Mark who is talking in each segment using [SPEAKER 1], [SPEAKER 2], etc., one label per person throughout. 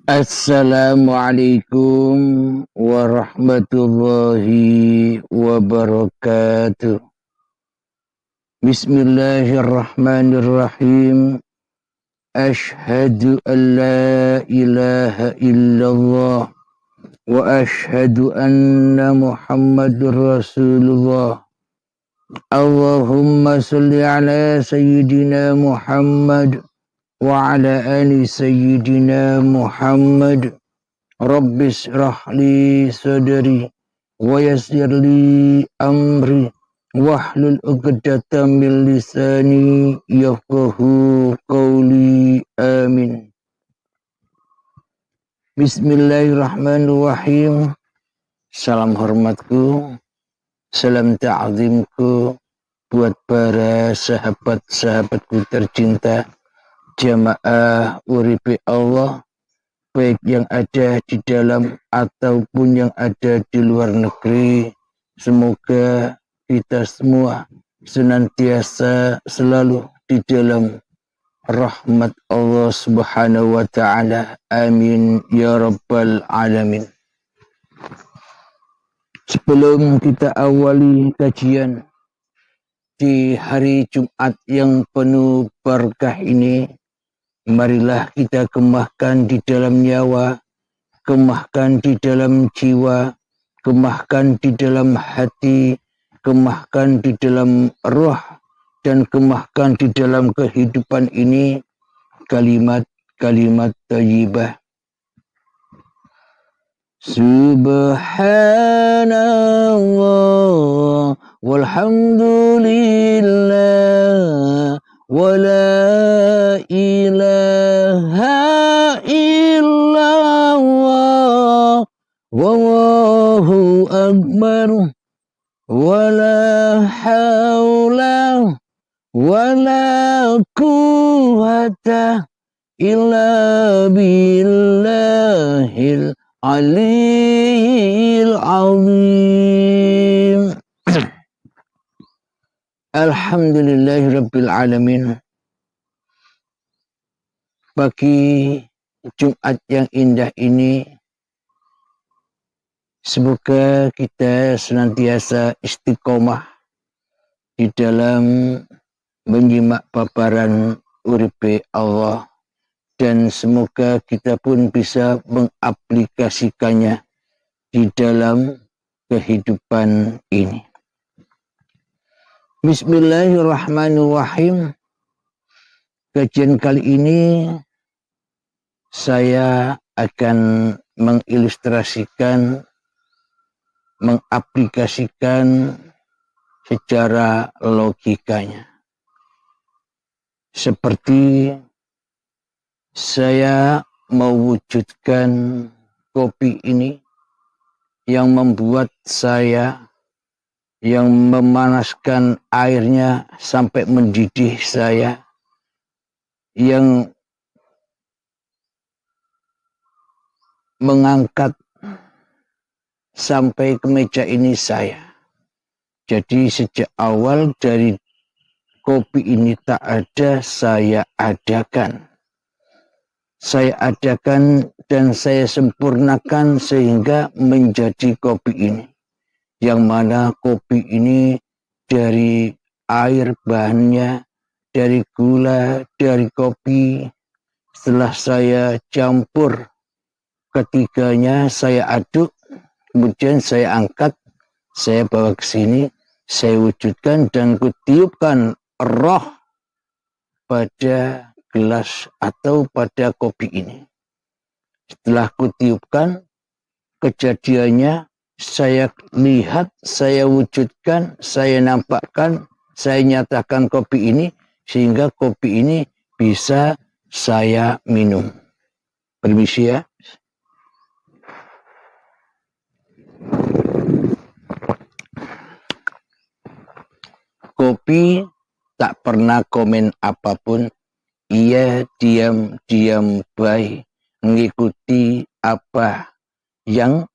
[SPEAKER 1] Assalamualaikum warahmatullahi wabarakatuh. Bismillahirrahmanirrahim. Ashhadu an la ilaha illallah wa ashhadu anna Muhammadur Rasulullah. Allahumma salli ala sayyidina Muhammad wa ala ali sayyidina Muhammad. Rabbis rahli sadri wa yassirli amri wahlul 'uqdatam min lisani yafqahu qawli. Amin. Bismillahirrahmanirrahim. Salam hormatku, salam ta'zimku buat para sahabat-sahabatku tercinta, jamaah uripi Allah, baik yang ada di dalam ataupun yang ada di luar negeri. Semoga kita semua senantiasa selalu di dalam rahmat Allah Subhanahu wa ta'ala. Amin ya rabbal alamin. Sebelum kita awali kajian di hari Jumat yang penuh berkah ini, marilah kita kemahkan di dalam nyawa, kemahkan di dalam jiwa, kemahkan di dalam hati, kemahkan di dalam roh, dan kemahkan di dalam kehidupan ini kalimat-kalimat thayyibah. Subhanallah walhamdulillah wala ilaha illallah wallahu akbar wala haula wala quwwata illa billahil aliyil azim. Alhamdulillahirabbil alamin. Pagi Jumat yang indah ini, semoga kita senantiasa istiqomah di dalam menyimak paparan uripe Allah, dan semoga kita pun bisa mengaplikasikannya di dalam kehidupan ini. Bismillahirrahmanirrahim. Kajian kali ini saya akan mengilustrasikan, mengaplikasikan secara logikanya. Seperti saya mewujudkan kopi ini yang membuat saya, yang memanaskan airnya sampai mendidih saya, yang mengangkat sampai ke meja ini saya. Jadi sejak awal dari kopi ini tak ada, saya adakan. Saya adakan dan saya sempurnakan sehingga menjadi kopi ini. Yang mana kopi ini dari air bahannya, dari gula, dari kopi. Setelah saya campur ketiganya, saya aduk, kemudian saya angkat, saya bawa ke sini, saya wujudkan dan kutiupkan roh pada gelas atau pada kopi ini. Setelah kutiupkan, kejadiannya saya lihat, saya wujudkan, saya nampakkan, saya nyatakan kopi ini, sehingga kopi ini bisa saya minum. Permisi ya. Kopi tak pernah komen apapun. Ia diam-diam baik mengikuti apa yang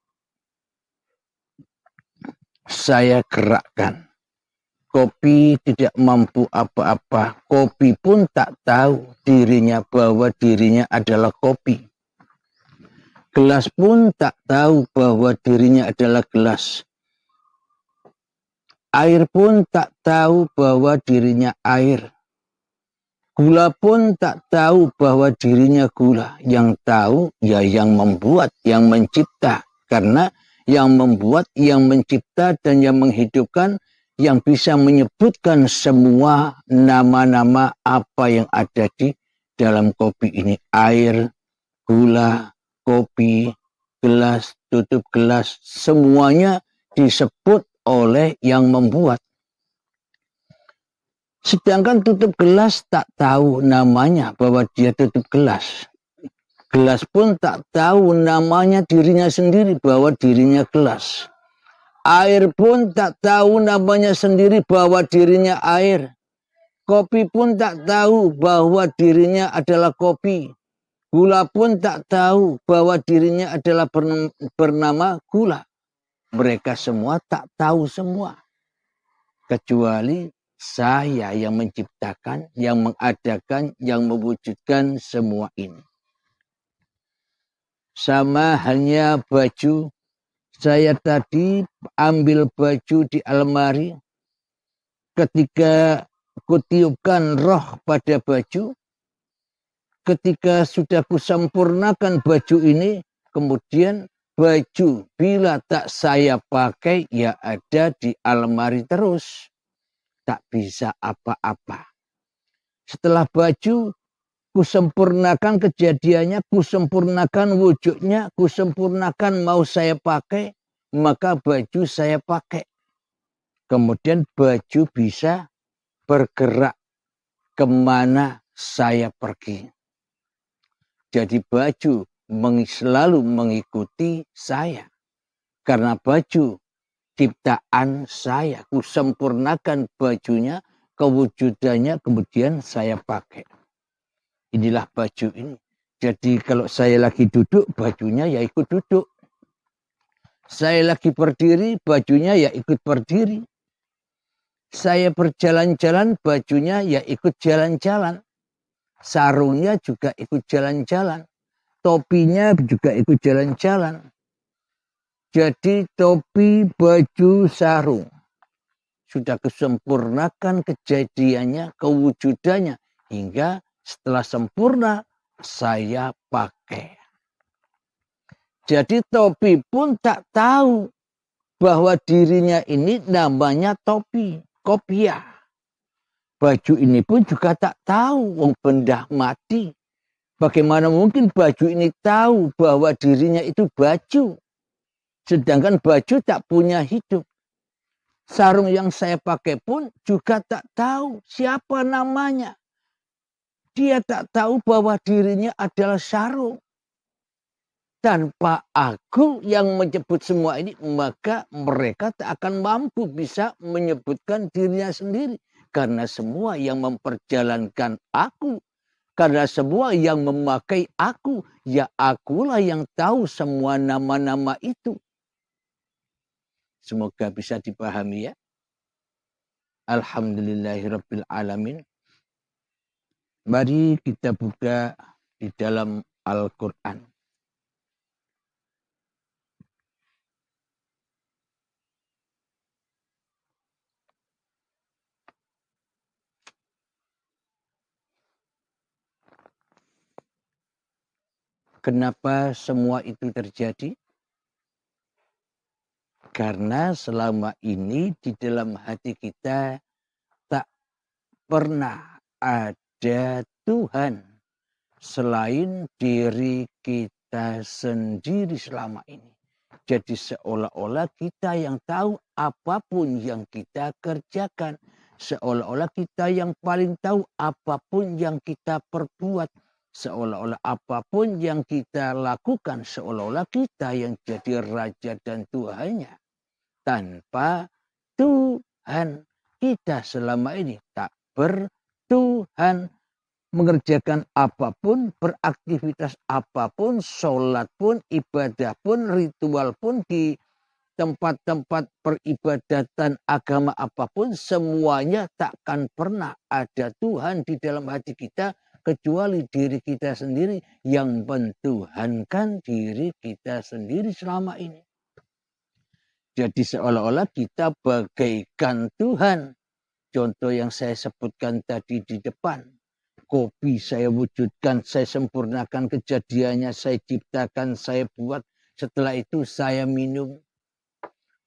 [SPEAKER 1] saya gerakkan. Kopi tidak mampu apa-apa. Kopi pun tak tahu dirinya bahwa dirinya adalah kopi. Gelas pun tak tahu bahwa dirinya adalah gelas. Air pun tak tahu bahwa dirinya air. Gula pun tak tahu bahwa dirinya gula. Yang tahu ya yang membuat, yang mencipta. Karena yang membuat, yang mencipta, dan yang menghidupkan, yang bisa menyebutkan semua nama-nama apa yang ada di dalam kopi ini. Air, gula, kopi, gelas, tutup gelas, semuanya disebut oleh yang membuat. Sedangkan tutup gelas tak tahu namanya bahwa dia tutup gelas. Gelas pun tak tahu namanya dirinya sendiri bahwa dirinya gelas. Air pun tak tahu namanya sendiri bahwa dirinya air. Kopi pun tak tahu bahwa dirinya adalah kopi. Gula pun tak tahu bahwa dirinya adalah bernama gula. Mereka semua tak tahu semua. Kecuali saya yang menciptakan, yang mengadakan, yang mewujudkan semua ini. Sama halnya baju. Saya tadi ambil baju di almari. Ketika kutiupkan roh pada baju, ketika sudah kusempurnakan baju ini, kemudian baju bila tak saya pakai ya ada di almari terus. Tak bisa apa-apa. Setelah baju kusempurnakan kejadiannya, kusempurnakan wujudnya, kusempurnakan mau saya pakai, maka baju saya pakai. Kemudian baju bisa bergerak kemana saya pergi. Jadi baju selalu mengikuti saya. Karena baju ciptaan saya, kusempurnakan bajunya, kewujudannya, kemudian saya pakai. Inilah baju ini. Jadi kalau saya lagi duduk, bajunya ya ikut duduk. Saya lagi berdiri, bajunya ya ikut berdiri. Saya berjalan-jalan, bajunya ya ikut jalan-jalan. Sarungnya juga ikut jalan-jalan. Topinya juga ikut jalan-jalan. Jadi topi, baju, sarung. Sudah kesempurnakan kejadiannya, kewujudannya. Hingga setelah sempurna, saya pakai. Jadi topi pun tak tahu bahwa dirinya ini namanya topi, kopiah. Baju ini pun juga tak tahu, wong benda mati. Bagaimana mungkin baju ini tahu bahwa dirinya itu baju. Sedangkan baju tak punya hidup. Sarung yang saya pakai pun juga tak tahu siapa namanya. Dia tak tahu bahwa dirinya adalah sarung. Tanpa aku yang menyebut semua ini, maka mereka tak akan mampu bisa menyebutkan dirinya sendiri. Karena semua yang memperjalankan aku, karena semua yang memakai aku, ya akulah yang tahu semua nama-nama itu. Semoga bisa dipahami ya. Alhamdulillahirabbil alamin. Mari kita buka di dalam Al-Quran. Kenapa semua itu terjadi? Karena selama ini di dalam hati kita tak pernah ada Tuhan selain diri kita sendiri selama ini. Jadi seolah-olah kita yang tahu apapun yang kita kerjakan. Seolah-olah kita yang paling tahu apapun yang kita perbuat. Seolah-olah apapun yang kita lakukan. Seolah-olah kita yang jadi raja dan Tuhannya. Tanpa Tuhan, kita selama ini tak bertuhan. Mengerjakan apapun, beraktivitas apapun, sholat pun, ibadah pun, ritual pun, di tempat-tempat peribadatan agama apapun, semuanya takkan pernah ada Tuhan di dalam hati kita kecuali diri kita sendiri yang mentuhankan diri kita sendiri selama ini. Jadi seolah-olah kita bagaikan Tuhan. Contoh yang saya sebutkan tadi di depan. Kopi saya wujudkan, saya sempurnakan kejadiannya, saya ciptakan, saya buat. Setelah itu saya minum.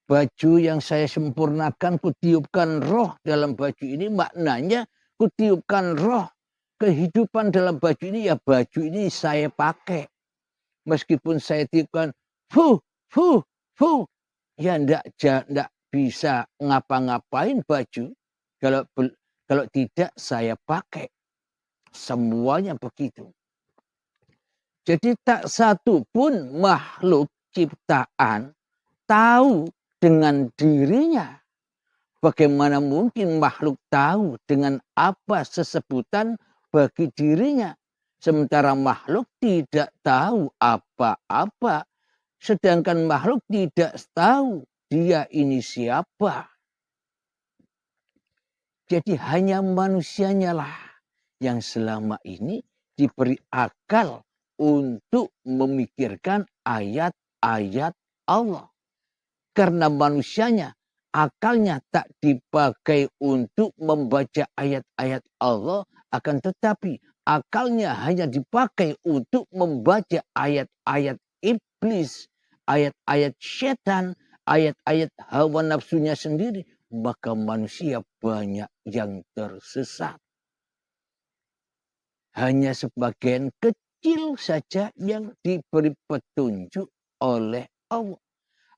[SPEAKER 1] Baju yang saya sempurnakan, kutiupkan roh dalam baju ini. Maknanya kutiupkan roh kehidupan dalam baju ini. Ya baju ini saya pakai. Meskipun saya tiupkan, fuh, fuh, fuh. Ya enggak bisa ngapa-ngapain baju. Kalau tidak saya pakai. Semuanya begitu. Jadi tak satu pun makhluk ciptaan tahu dengan dirinya. Bagaimana mungkin makhluk tahu dengan apa sesebutan bagi dirinya. Sementara makhluk tidak tahu apa-apa. Sedangkan makhluk tidak tahu dia ini siapa. Jadi hanya manusianya lah yang selama ini diberi akal untuk memikirkan ayat-ayat Allah. Karena manusianya, akalnya tak dipakai untuk membaca ayat-ayat Allah, akan tetapi akalnya hanya dipakai untuk membaca ayat-ayat iblis, ayat-ayat setan, ayat-ayat hawa nafsunya sendiri, maka manusia banyak yang tersesat. Hanya sebagian kecil saja yang diberi petunjuk oleh Allah.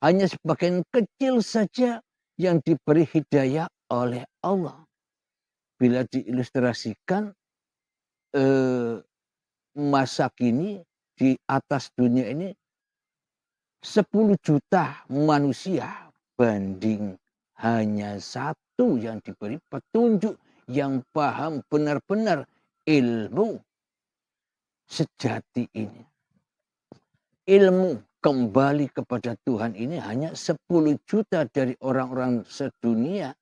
[SPEAKER 1] Hanya sebagian kecil saja yang diberi hidayah oleh Allah. Bila diilustrasikan masa kini di atas dunia ini 10 juta manusia banding hanya satu yang diberi petunjuk, yang paham benar-benar ilmu sejati ini. Ilmu kembali kepada Tuhan ini hanya 10 juta dari orang-orang sedunia.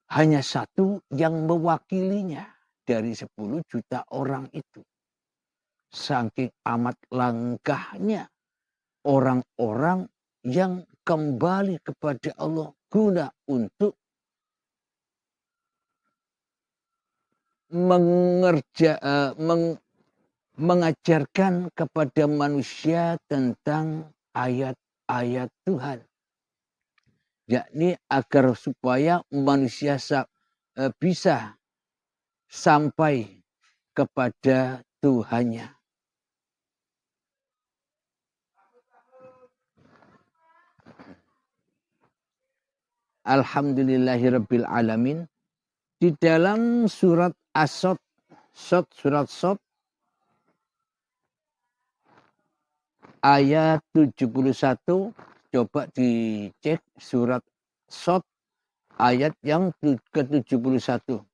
[SPEAKER 1] Hanya satu yang mewakilinya dari 10 juta orang itu. Saking amat langkahnya orang-orang yang kembali kepada Allah guna untuk mengajarkan kepada manusia tentang ayat-ayat Tuhan. Yakni agar supaya manusia bisa sampai kepada Tuhannya. Alhamdulillahirabbil alamin. Di dalam surat As-Sod, surat Sod ayat 71, coba dicek surat Sod ayat yang ke-71.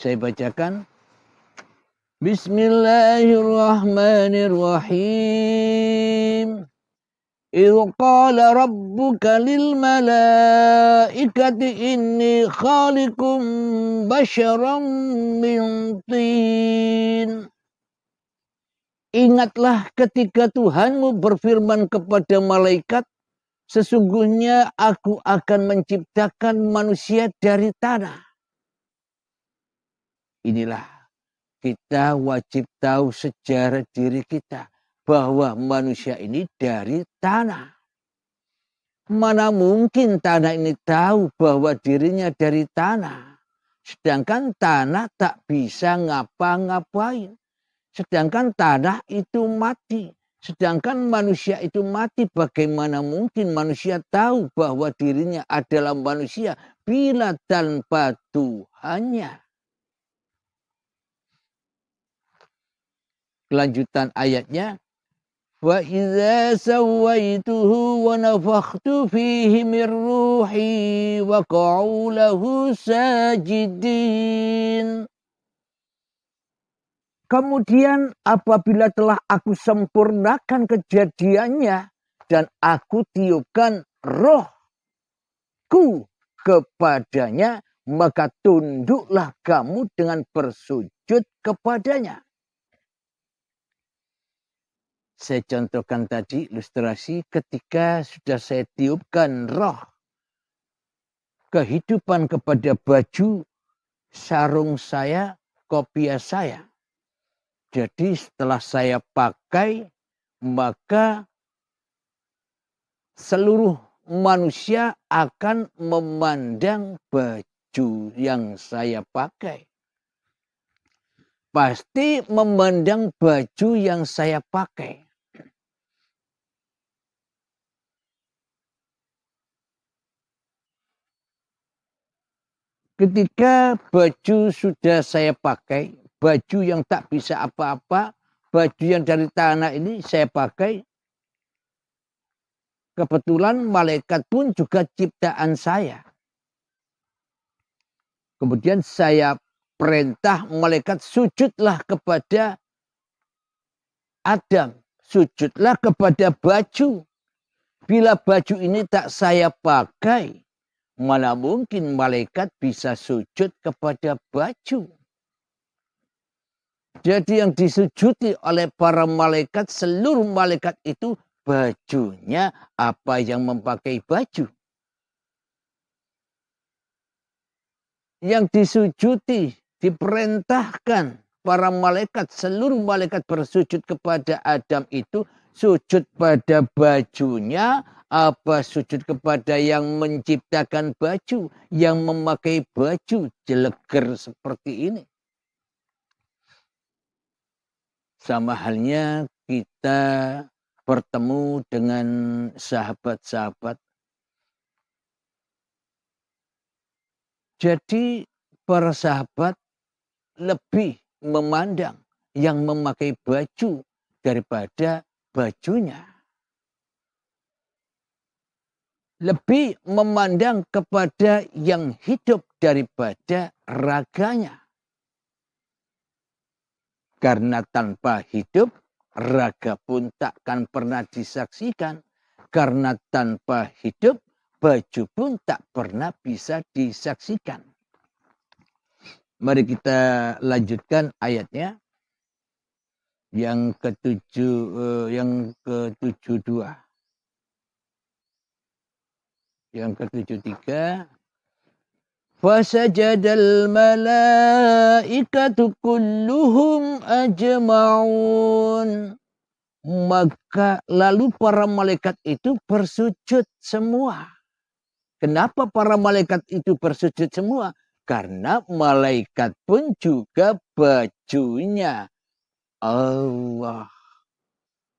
[SPEAKER 1] Saya bacakan. Bismillahirrahmanirrahim. Idh qala rabbuka lil malaikati inni khaliqum basyaram min tin. Ingatlah ketika Tuhanmu berfirman kepada malaikat, sesungguhnya aku akan menciptakan manusia dari tanah. Inilah kita wajib tahu sejarah diri kita, bahwa manusia ini dari tanah. Mana mungkin tanah ini tahu bahwa dirinya dari tanah. Sedangkan tanah tak bisa ngapa-ngapain. Sedangkan tanah itu mati. Sedangkan manusia itu mati. Bagaimana mungkin manusia tahu bahwa dirinya adalah manusia bila tanpa Tuhannya? Kelanjutan ayatnya. وَإِذَا سَوَّيْتُهُ وَنَفَخْتُ فِيهِ مِنْ رُوحِي وَقَعُوا لَهُ سَاجِدِينَ. Kemudian apabila telah aku sempurnakan kejadiannya dan aku tiupkan rohku kepadanya, maka tunduklah kamu dengan bersujud kepadanya. Saya contohkan tadi ilustrasi ketika sudah saya tiupkan roh kehidupan kepada baju, sarung saya, kopiah saya. Jadi setelah saya pakai, maka seluruh manusia akan memandang baju yang saya pakai. Pasti memandang baju yang saya pakai. Ketika baju sudah saya pakai, baju yang tak bisa apa-apa, baju yang dari tanah ini saya pakai. Kebetulan malaikat pun juga ciptaan saya. Kemudian saya perintah malaikat sujudlah kepada Adam. Sujudlah kepada baju. Bila baju ini tak saya pakai, mana mungkin malaikat bisa sujud kepada baju. Jadi yang disujudi oleh para malaikat, seluruh malaikat itu bajunya, apa yang memakai baju. Yang disujudi, diperintahkan para malaikat, seluruh malaikat bersujud kepada Adam itu, sujud pada bajunya, apa sujud kepada yang menciptakan baju, yang memakai baju jeleger seperti ini. Sama halnya kita bertemu dengan sahabat-sahabat. Jadi para sahabat lebih memandang yang memakai baju daripada bajunya. Lebih memandang kepada yang hidup daripada raganya. Karena tanpa hidup, raga pun takkan pernah disaksikan. Karena tanpa hidup, baju pun tak pernah bisa disaksikan. Mari kita lanjutkan ayatnya. Yang ke-72. Yang ke-73. Fasajadal malaikatu kulluhum ajma'un. Maka lalu para malaikat itu bersujud semua. Kenapa para malaikat itu bersujud semua? Karena malaikat pun juga bajunya Allah.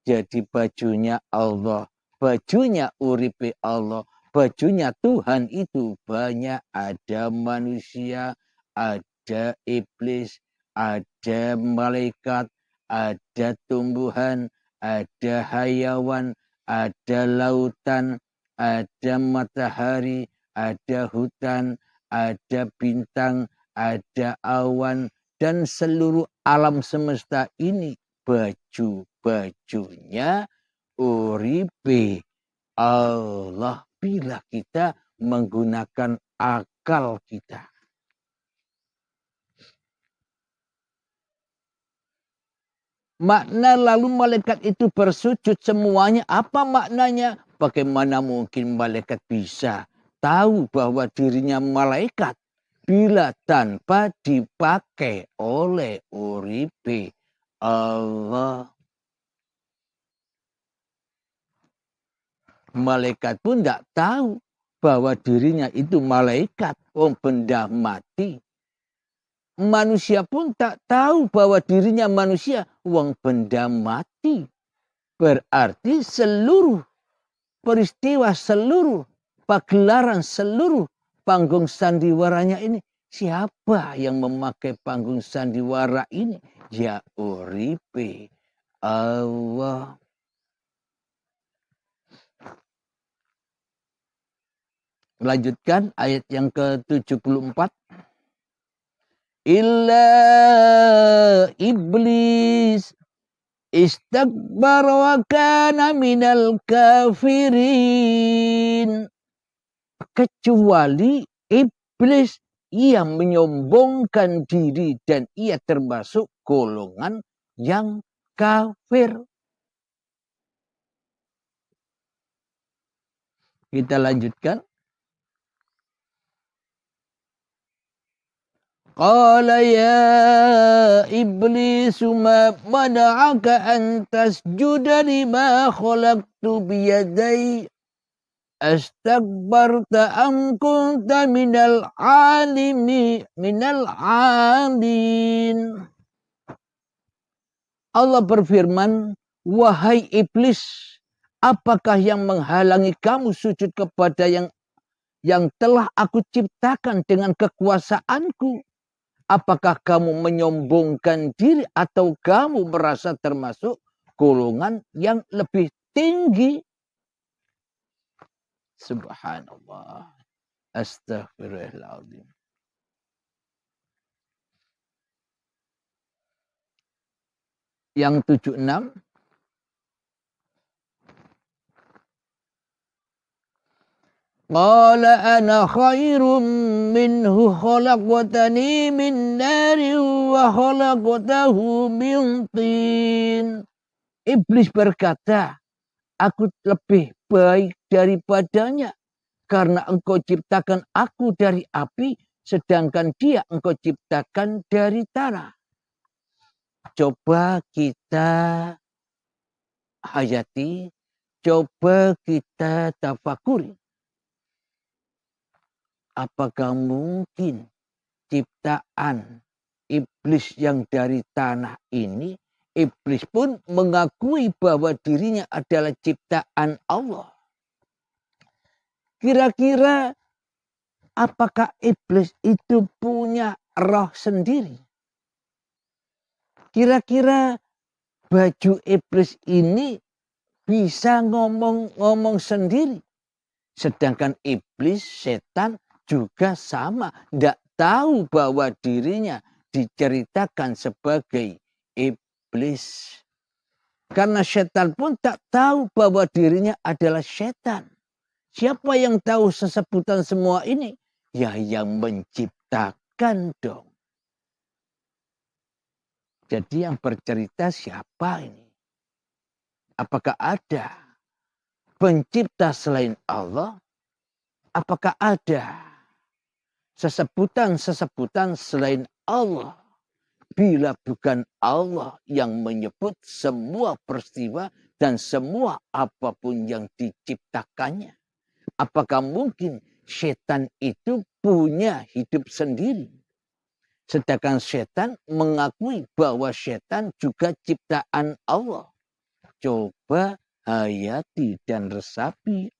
[SPEAKER 1] Jadi bajunya Allah. Bajunya uripe Allah. Bajunya Tuhan itu banyak. Ada manusia, ada iblis, ada malaikat, ada tumbuhan, ada hayawan, ada lautan, ada matahari, ada hutan, ada bintang, ada awan, dan seluruh alam semesta ini baju-bajunya uripe Allah bila kita menggunakan akal kita. Makna lalu malaikat itu bersujud semuanya, apa maknanya? Bagaimana mungkin malaikat bisa tahu bahwa dirinya malaikat bila tanpa dipakai oleh uripe Allah. Malaikat pun tidak tahu bahwa dirinya itu malaikat, benda mati. Manusia pun tak tahu bahwa dirinya manusia, wong benda mati. Berarti seluruh peristiwa, seluruh pagelaran, seluruh panggung sandiwaranya ini, siapa yang memakai panggung sandiwara ini? Ya uripe Allah. Melanjutkan ayat yang ke-74. Illa iblis istakbara wa kana minal kafirin. Kecuali iblis ia menyombongkan diri dan ia termasuk golongan yang kafir. Kita lanjutkan. Qala ya iblis ma mana'aka an tasjuda lima khalaqtu biyadai astakbarta am kunta minal alin. Allah berfirman, wahai iblis, apakah yang menghalangi kamu sujud kepada yang telah aku ciptakan dengan kekuasaanku? Apakah kamu menyombongkan diri atau kamu merasa termasuk golongan yang lebih tinggi? Subhanallah. Astaghfirullahaladzim. Yang 76. Qala ana khairum minhu khalaqtani min narin wa khalaqtahu min tin. Iblis berkata, aku lebih baik daripadanya karena engkau ciptakan aku dari api sedangkan dia engkau ciptakan dari tanah. Coba kita hayati, coba kita tafakuri. Apakah mungkin ciptaan iblis yang dari tanah ini, iblis pun mengakui bahwa dirinya adalah ciptaan Allah? Kira-kira apakah iblis itu punya roh sendiri? Kira-kira baju iblis ini bisa ngomong-ngomong sendiri? Sedangkan iblis, setan, juga sama, tidak tahu bahwa dirinya diceritakan sebagai iblis. Karena setan pun tak tahu bahwa dirinya adalah setan. Siapa yang tahu sesebutan semua ini? Ya yang menciptakan dong. Jadi yang bercerita siapa ini? Apakah ada pencipta selain Allah? Apakah ada sesebutan-sesebutan selain Allah? Bila bukan Allah yang menyebut semua peristiwa dan semua apapun yang diciptakannya. Apakah mungkin setan itu punya hidup sendiri? Sedangkan setan mengakui bahwa setan juga ciptaan Allah. Coba hayati dan resapi.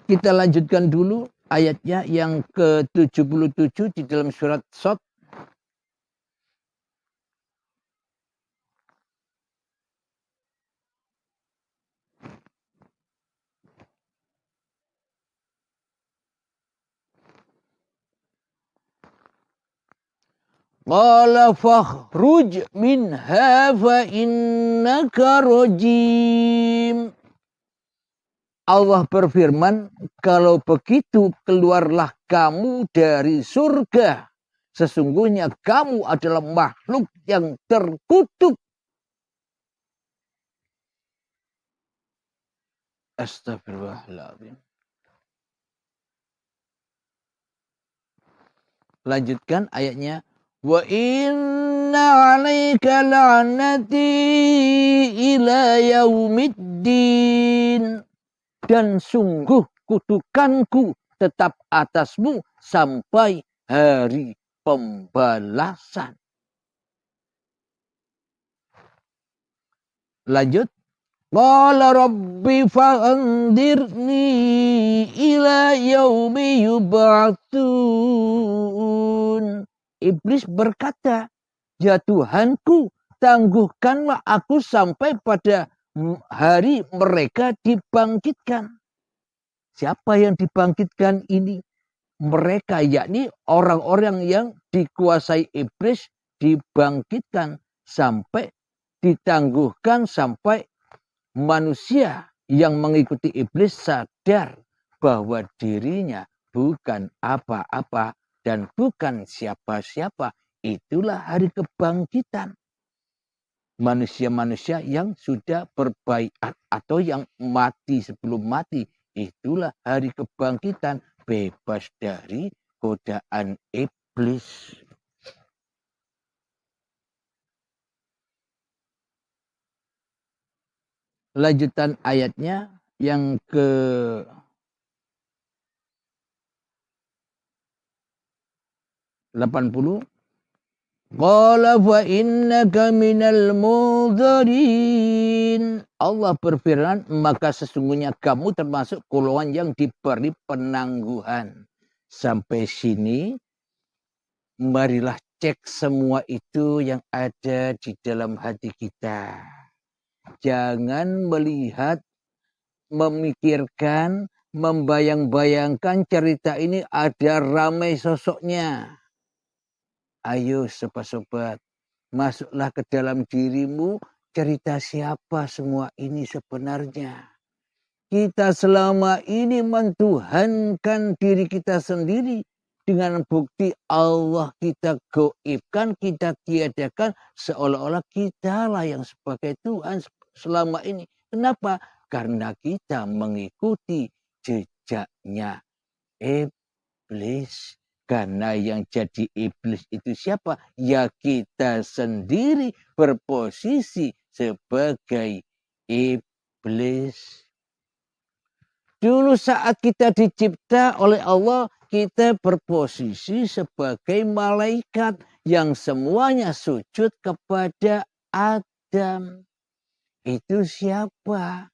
[SPEAKER 1] Kita lanjutkan dulu ayatnya yang ke-77 di dalam surat Shad. Qala fakhruj minha fa innaka rajim. Allah berfirman, kalau begitu keluarlah kamu dari surga. Sesungguhnya kamu adalah makhluk yang terkutuk. Astagfirullahaladzim. Lanjutkan ayatnya. Wa inna alaika la'nati ila yaumiddin. Dan sungguh kutukanku tetap atasmu sampai hari pembalasan. Lanjut. Qala rabbi fa'andirni ila yaumi yub'atsun. Iblis berkata, ya Tuhanku, tangguhkanlah aku sampai pada hari mereka dibangkitkan. Siapa yang dibangkitkan ini? Mereka, yakni orang-orang yang dikuasai iblis, dibangkitkan sampai ditangguhkan sampai manusia yang mengikuti iblis sadar bahwa dirinya bukan apa-apa dan bukan siapa-siapa. Itulah hari kebangkitan. Manusia-manusia yang sudah berbaiat atau yang mati sebelum mati. Itulah hari kebangkitan, bebas dari godaan iblis. Lanjutan ayatnya yang ke 80. Qala fa innaka minal mundharin. Allah berfirman, maka sesungguhnya kamu termasuk golongan yang diberi penangguhan. Sampai sini, marilah cek semua itu yang ada di dalam hati kita. Jangan melihat, memikirkan, membayang-bayangkan cerita ini ada ramai sosoknya. Ayo sobat-sobat, masuklah ke dalam dirimu, cerita siapa semua ini sebenarnya. Kita selama ini mentuhankan diri kita sendiri dengan bukti Allah kita gaibkan, kita tiadakan, seolah-olah kitalah yang sebagai Tuhan selama ini. Kenapa? Karena kita mengikuti jejaknya iblis. Karena yang jadi iblis itu siapa? Ya kita sendiri berposisi sebagai iblis. Dulu saat kita dicipta oleh Allah, kita berposisi sebagai malaikat yang semuanya sujud kepada Adam. Itu siapa?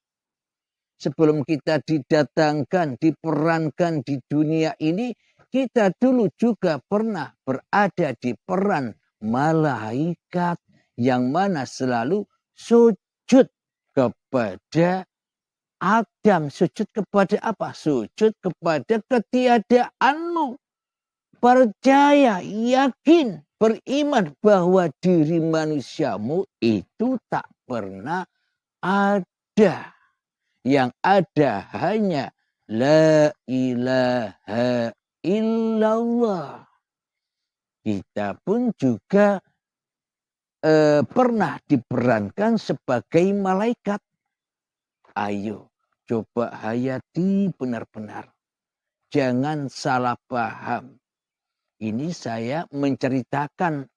[SPEAKER 1] Sebelum kita didatangkan, diperankan di dunia ini, kita dulu juga pernah berada di peran malaikat yang mana selalu sujud kepada Adam. Sujud kepada apa? Sujud kepada ketiadaanmu. Percaya, yakin, beriman bahwa diri manusiamu itu tak pernah ada. Yang ada hanya la ilaha illallah. Kita pun juga pernah diperankan sebagai malaikat. Ayo coba hayati benar-benar. Jangan salah paham. Ini saya menceritakan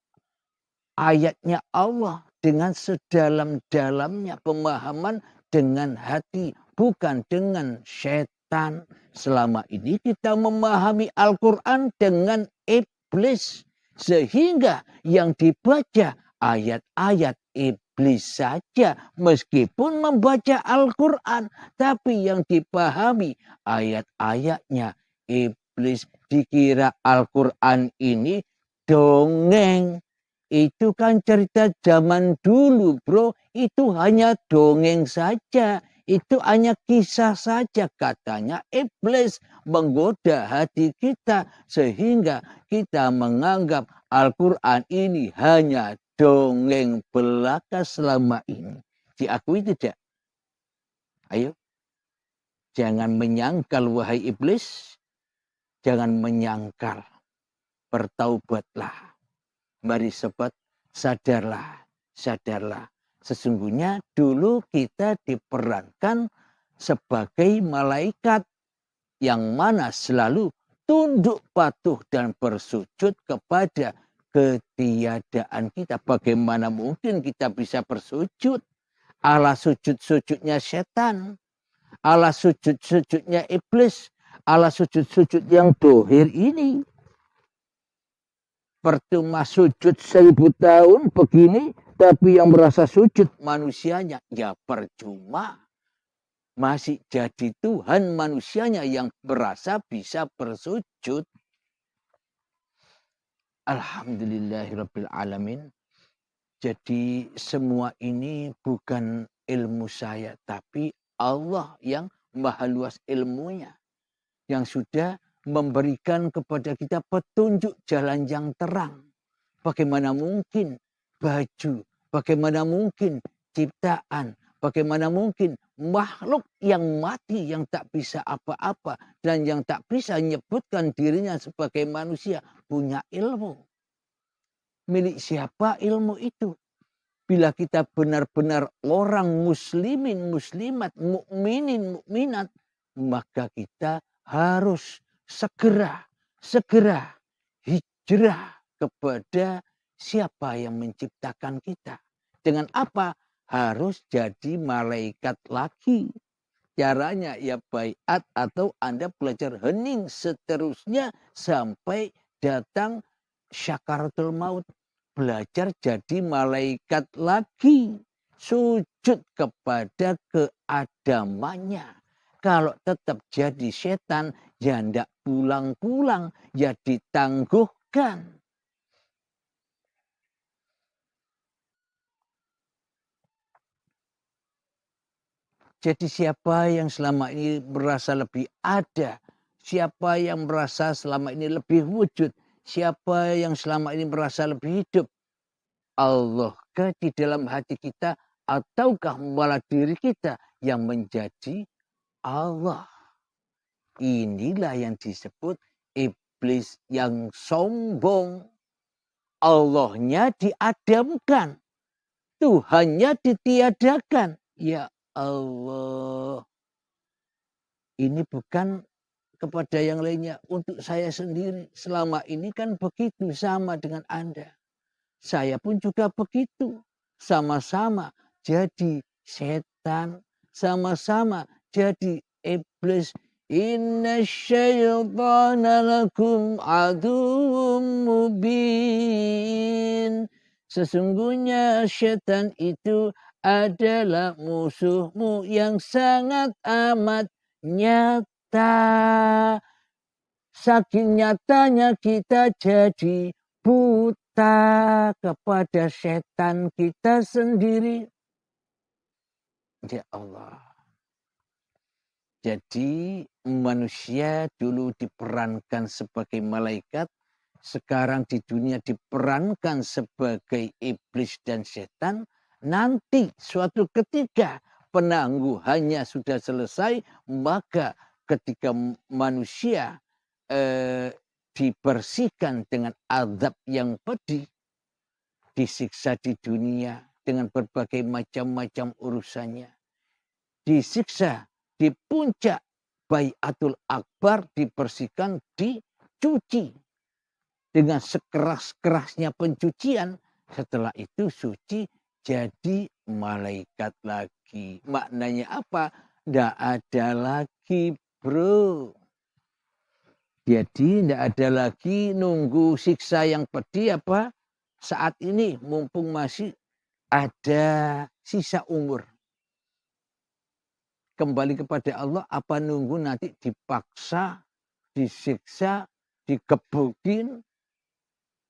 [SPEAKER 1] ayatnya Allah dengan sedalam-dalamnya, pemahaman dengan hati, bukan dengan setan. Selama ini kita memahami Al-Quran dengan iblis. Sehingga yang dibaca ayat-ayat iblis saja. Meskipun membaca Al-Quran. Tapi yang dipahami ayat-ayatnya iblis. Dikira Al-Quran ini dongeng. Itu kan cerita zaman dulu, bro. Itu hanya dongeng saja. Itu hanya kisah saja. Katanya iblis menggoda hati kita. Sehingga kita menganggap Al-Quran ini hanya dongeng belaka selama ini. Diakui tidak? Ayo. Jangan menyangkal wahai iblis. Jangan menyangkal. Bertaubatlah. Mari sobat, sadarlah, sadarlah. Sesungguhnya dulu kita diperankan sebagai malaikat yang mana selalu tunduk patuh dan bersujud kepada ketiadaan kita. Bagaimana mungkin kita bisa bersujud? Allah sujud-sujudnya setan, Allah sujud-sujudnya iblis, Allah sujud-sujud yang dohir ini. Percuma sujud 1000 tahun begini, tapi yang merasa sujud manusianya, ya percuma. Masih jadi Tuhan manusianya yang merasa bisa bersujud. Alhamdulillahirrabbilalamin. Jadi semua ini bukan ilmu saya, tapi Allah yang maha luas ilmunya. Yang sudah memberikan kepada kita petunjuk jalan yang terang. Bagaimana mungkin baju, bagaimana mungkin ciptaan, bagaimana mungkin makhluk yang mati, yang tak bisa apa-apa, dan yang tak bisa menyebutkan dirinya sebagai manusia, punya ilmu. Milik siapa ilmu itu? Bila kita benar-benar orang muslimin, muslimat, mukminin, mukminat, maka kita harus segera hijrah kepada siapa yang menciptakan kita. Dengan apa? Harus jadi malaikat lagi. Caranya ya baiat atau Anda belajar hening seterusnya sampai datang syakaratul maut. Belajar jadi malaikat lagi. Sujud kepada keadamannya. Kalau tetap jadi setan, ya ndak pulang-pulang, ya ditangguhkan. Jadi siapa yang selama ini merasa lebih ada, siapa yang merasa selama ini lebih wujud, siapa yang selama ini merasa lebih hidup, Allah ke di dalam hati kita ataukah malah diri kita yang menjadi Allah. Inilah yang disebut iblis yang sombong. Allahnya diadamkan, Tuhannya ditiadakan. Ya Allah, ini bukan kepada yang lainnya, untuk saya sendiri. Selama ini kan begitu, sama dengan Anda. Saya pun juga begitu. Sama-sama jadi setan. Sama-sama jadi iblis. Inna syaitana lakum aduwwum mubin. Sesungguhnya setan itu adalah musuhmu yang sangat amat nyata. Saking nyatanya kita jadi buta kepada setan kita sendiri. Ya Allah. Jadi manusia dulu diperankan sebagai malaikat. Sekarang di dunia diperankan sebagai iblis dan setan. Nanti suatu ketika penangguhannya sudah selesai. Maka ketika manusia dibersihkan dengan azab yang pedih, disiksa di dunia dengan berbagai macam-macam urusannya, disiksa di puncak Baiatul Akbar, dibersihkan, dicuci dengan sekeras-kerasnya pencucian. Setelah itu suci, jadi malaikat lagi. Maknanya apa? Tidak ada lagi, bro. Jadi tidak ada lagi nunggu siksa yang pedih apa saat ini, mumpung masih ada sisa umur. Kembali kepada Allah, apa nunggu nanti dipaksa, disiksa, digebukin,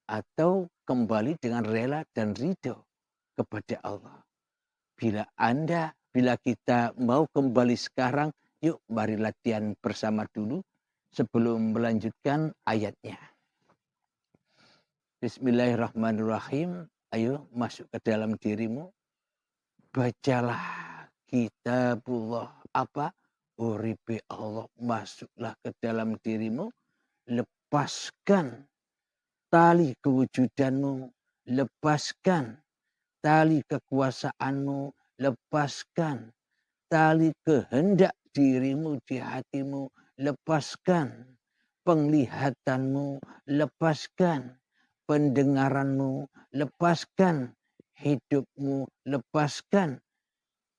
[SPEAKER 1] atau kembali dengan rela dan ridho kepada Allah. Bila kita mau kembali sekarang, yuk mari latihan bersama dulu sebelum melanjutkan ayatnya. Bismillahirrahmanirrahim. Ayo masuk ke dalam dirimu. Bacalah kitabullah. Apa? Uribi Allah. Masuklah ke dalam dirimu. Lepaskan tali kewujudanmu. Lepaskan tali kekuasaanmu. Lepaskan tali kehendak dirimu di hatimu. Lepaskan penglihatanmu. Lepaskan pendengaranmu. Lepaskan hidupmu. Lepaskan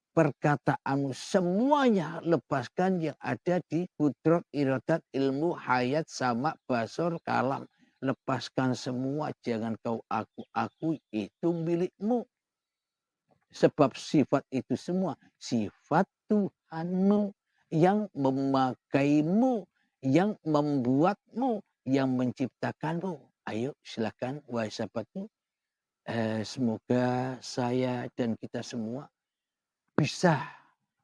[SPEAKER 1] perkataanmu. Semuanya lepaskan yang ada di kudrat, iradat, ilmu, hayat, sama, basor, kalam. Lepaskan semua. Jangan kau aku itu milikmu. Sebab sifat itu semua sifat Tuhanmu yang memakaimu, yang membuatmu, yang menciptakanmu. Ayo silakan wahai sahabatku. Semoga saya dan kita semua bisa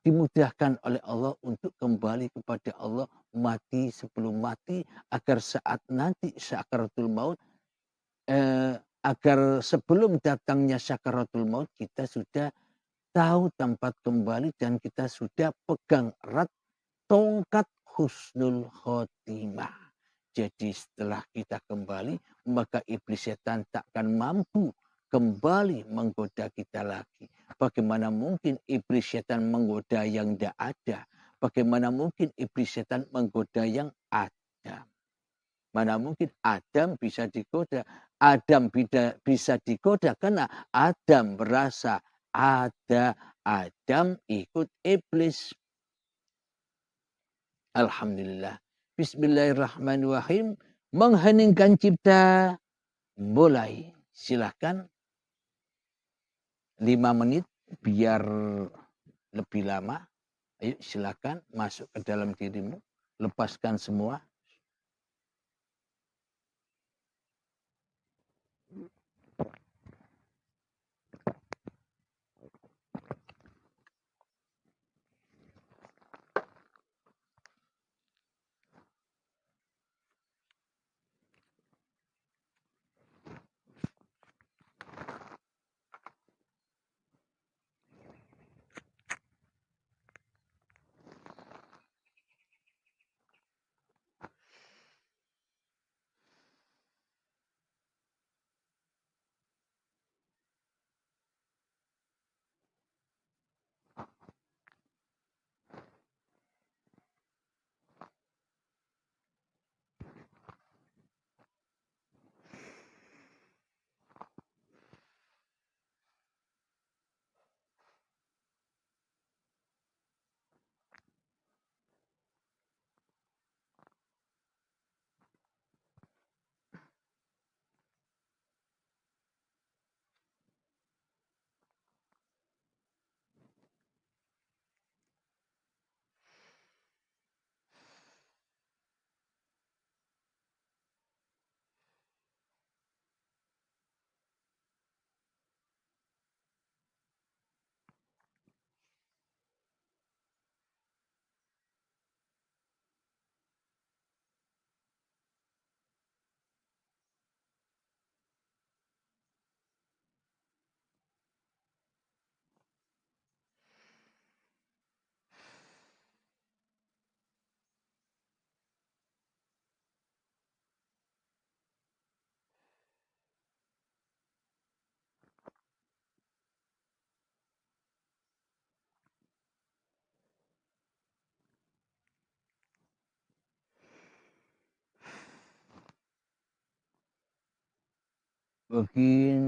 [SPEAKER 1] dimudahkan oleh Allah untuk kembali kepada Allah, mati sebelum mati, agar saat nanti sakaratul maut, agar sebelum datangnya sakaratul maut kita sudah tahu tempat kembali dan kita sudah pegang erat tongkat husnul khotimah. Jadi setelah kita kembali, maka iblis setan takkan mampu kembali menggoda kita lagi. Bagaimana mungkin iblis setan menggoda yang tidak ada? Bagaimana mungkin iblis setan menggoda yang ada? Mana mungkin Adam bisa digoda. Adam bisa digoda karena Adam merasa ada. Adam ikut iblis. Alhamdulillah. Bismillahirrahmanirrahim. Mengheningkan cipta. Mulai. Silahkan 5 menit biar lebih lama. Ayo silahkan masuk ke dalam dirimu. Lepaskan semua. Mungkin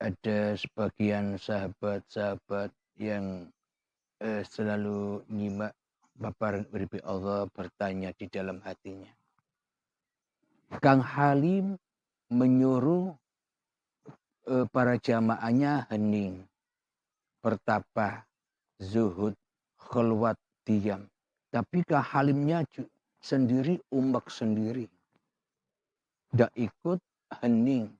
[SPEAKER 1] ada sebagian sahabat-sahabat yang selalu nyimak paparan berbi Allah bertanya di dalam hatinya. Kang Halim menyuruh para jamaahnya hening, bertapa, zuhud, khulwat, diam. Tapi Kang Halimnya sendiri umek sendiri. Tidak ikut hening.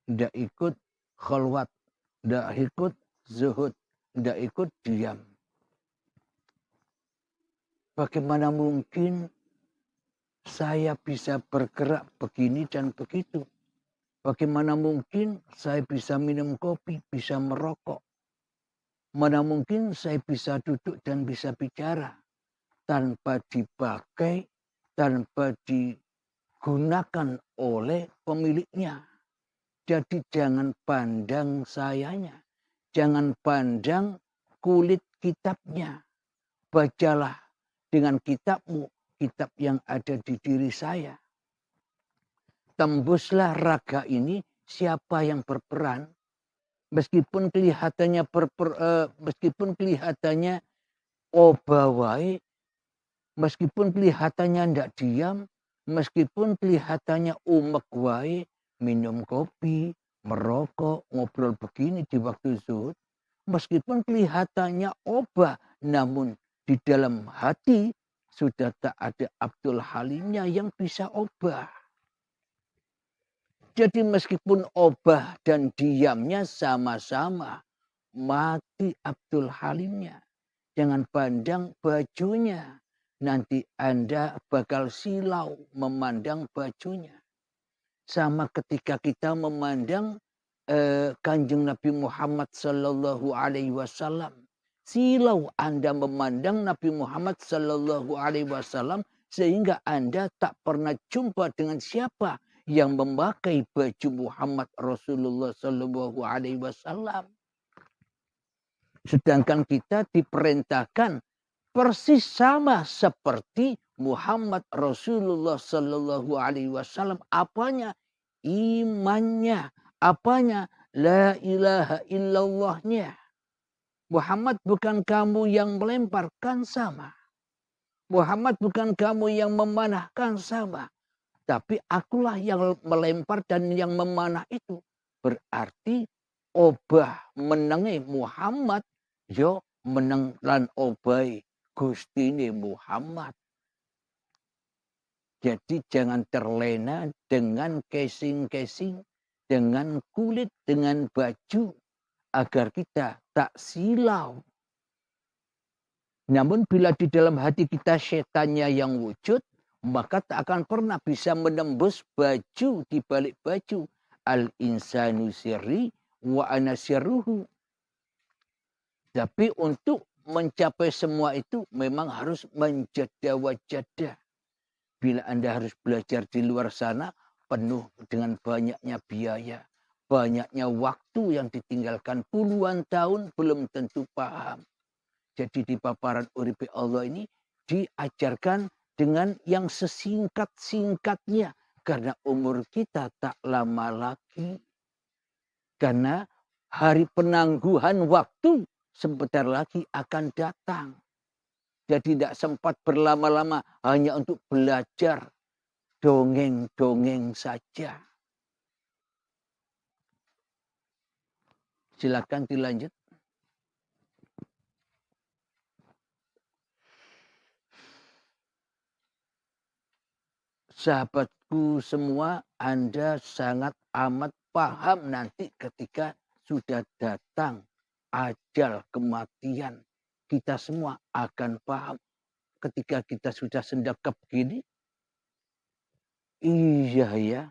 [SPEAKER 1] Tidak ikut khulwat, tidak ikut zuhud, tidak ikut diam. Bagaimana mungkin saya bisa bergerak begini dan begitu? Bagaimana mungkin saya bisa minum kopi, bisa merokok? Mana mungkin saya bisa duduk dan bisa bicara tanpa dipakai, tanpa digunakan oleh pemiliknya? Jadi jangan pandang sayanya. Jangan pandang kulit kitabnya. Bacalah dengan kitabmu, kitab yang ada di diri saya. Tembuslah raga ini siapa yang berperan. Meskipun kelihatannya obawai, meskipun kelihatannya tidak diam, meskipun kelihatannya umek wae, minum kopi, merokok, ngobrol begini di waktu zuhud, meskipun kelihatannya obah, namun di dalam hati sudah tak ada Abdul Halimnya yang bisa obah. Jadi meskipun obah dan diamnya sama-sama, mati Abdul Halimnya. Jangan pandang bajunya. Nanti Anda bakal silau memandang bajunya. Sama ketika kita memandang Kanjeng Nabi Muhammad Sallallahu Alaihi Wasallam. silau Anda memandang Nabi Muhammad Sallallahu Alaihi Wasallam sehingga Anda tak pernah jumpa dengan siapa yang memakai baju Muhammad Rasulullah Sallallahu Alaihi Wasallam. Sedangkan kita diperintahkan persis sama seperti Muhammad Rasulullah Sallallahu Alaihi Wasallam. Apanya? Imannya. Apanya? La ilaha illallahnya. Muhammad bukan kamu yang melemparkan sama. Muhammad bukan kamu yang memanahkan sama. Tapi akulah yang melempar dan yang memanah itu. Berarti obah menengi Muhammad. Yo meneng lan obai Gustine Muhammad. Jadi jangan terlena dengan casing-casing, dengan kulit, dengan baju. Agar kita tak silau. Namun bila di dalam hati kita setannya yang wujud, maka tak akan pernah bisa menembus baju di balik baju. Al-insanu sirri wa ana sirruhu. Tapi untuk mencapai semua itu memang harus menjada-wajada. Bila Anda harus belajar di luar sana, penuh dengan banyaknya biaya. Banyaknya waktu yang ditinggalkan puluhan tahun belum tentu paham. Jadi di paparan uripe Allah ini diajarkan dengan yang sesingkat-singkatnya. Karena umur kita tak lama lagi. Karena hari penangguhan waktu sebentar lagi akan datang. Jadi tidak sempat berlama-lama hanya untuk belajar dongeng-dongeng saja. Silakan dilanjut. Sahabatku semua, Anda sangat amat paham nanti ketika sudah datang ajal kematian. Kita semua akan paham ketika kita sudah sendakap begini. Iya ya,